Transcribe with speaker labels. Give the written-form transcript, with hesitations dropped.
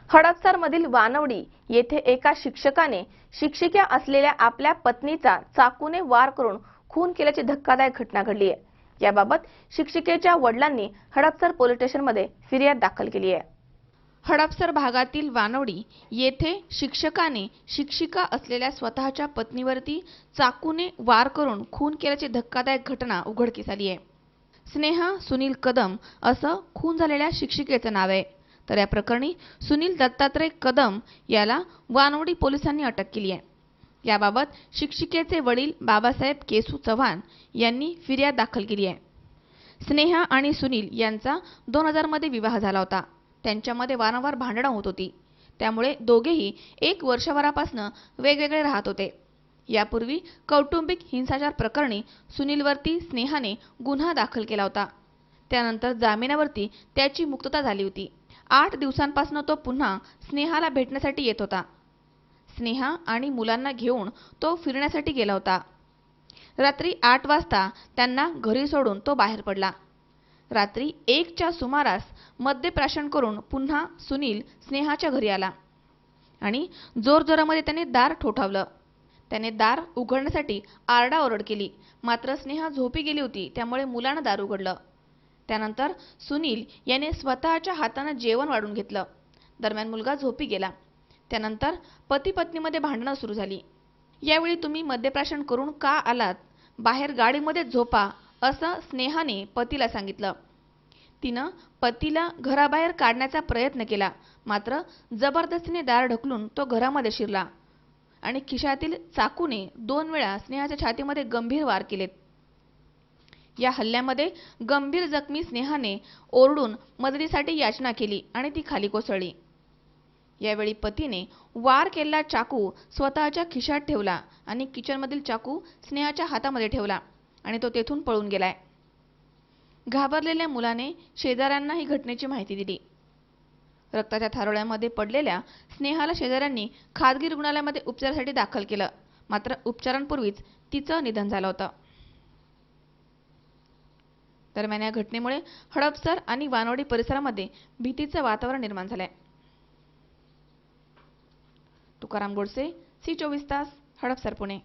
Speaker 1: हडपसरमधील वानवडी येथे एका शिक्षकाने शिक्षिका असलेल्या आपल्या पत्नीचा चाकूने वार करून खून केल्याची धक्कादायक घटना घडली आहे। याबाबत शिक्षिकेच्या वडिलांनी हडपसर पोलीस स्टेशनमध्ये फिर्याद दाखल केली आहे। हडपसर भागातील वानवडी येथे शिक्षकाने शिक्षिका असलेल्या स्वतःच्या पत्नीवरती चाकूने वार करून खून केल्याची धक्कादायक घटना उघडकीस आली आहे। स्नेहा सुनील कदम असं खून झालेल्या शिक्षिकेचं नाव आहे। तर या प्रकरणी सुनील दत्तात्रय कदम याला वानवडी पोलिसांनी अटक केली आहे। याबाबत शिक्षिकेचे वडील बाबासाहेब केसू चव्हाण यांनी फिर्याद दाखल केली आहे। स्नेहा आणि सुनील यांचा 2000 मध्ये विवाह झाला होता। त्यांच्यामध्ये वारंवार भांडणं होत होती। त्यामुळे दोघेही 1 वर्षभरापासून वेगवेगळे राहत होते। यापूर्वी कौटुंबिक हिंसाचार प्रकरणी सुनीलवरती स्नेहाने गुन्हा दाखल केला होता। त्यानंतर जामिनावरती त्याची मुक्तता झाली होती। 8 दिवसांपासून तो पुन्हा स्नेहाला भेटण्यासाठी येत होता। स्नेहा आणि मुलांना घेऊन तो फिरण्यासाठी गेला होता। रात्री 8 वाजता त्यांना घरी सोडून तो बाहेर पडला। रात्री 1च्या सुमारास मद्यप्राशन करून पुन्हा सुनील स्नेहाच्या घरी आला आणि जोरजोरामध्ये त्याने दार ठोठावलं। त्याने दार उघडण्यासाठी आरडाओरड केली, मात्र स्नेहा झोपी गेली होती, त्यामुळे मुलानं दार उघडलं। त्यानंतर सुनील याने स्वतःच्या हाताने जेवण वाढून घेतलं। दरम्यान मुलगा झोपी गेला। त्यानंतर पती पत्नीमध्ये भांडणं सुरू झाली। यावेळी तुम्ही मद्यप्राशन करून का आलात, बाहेर गाडीमध्ये झोपा, असं स्नेहाने पतीला सांगितलं। तिनं पतीला घराबाहेर काढण्याचा प्रयत्न केला, मात्र जबरदस्तीने दार ढकलून तो घरामध्ये शिरला आणि खिशातील चाकूने 2 वेळा स्नेहाच्या छातीमध्ये गंभीर वार केलेत। या हल्ल्यामध्ये गंभीर जखमी स्नेहाने ओरडून मदतीसाठी याचना केली आणि ती खाली कोसळली। यावेळी पतीने वार केलेला चाकू स्वतःच्या खिशात ठेवला आणि किचनमधील चाकू स्नेहाच्या हातामध्ये ठेवला आणि तो तेथून पळून गेलाय। घाबरलेल्या मुलाने शेजाऱ्यांना ही घटनेची माहिती दिली। रक्ताच्या थारोळ्यामध्ये पडलेल्या स्नेहाला शेजाऱ्यांनी खासगी रुग्णालयामध्ये उपचारासाठी दाखल केलं, मात्र उपचारांपूर्वीच तिचं निधन झालं होतं। दरम्यान या घटनेमुळे हडपसर आणि वानवडी परिसरामध्ये भीतीचं वातावरण निर्माण झालंय। तुकाराम गोडसे, सी 24 तास, हडपसर, पुणे।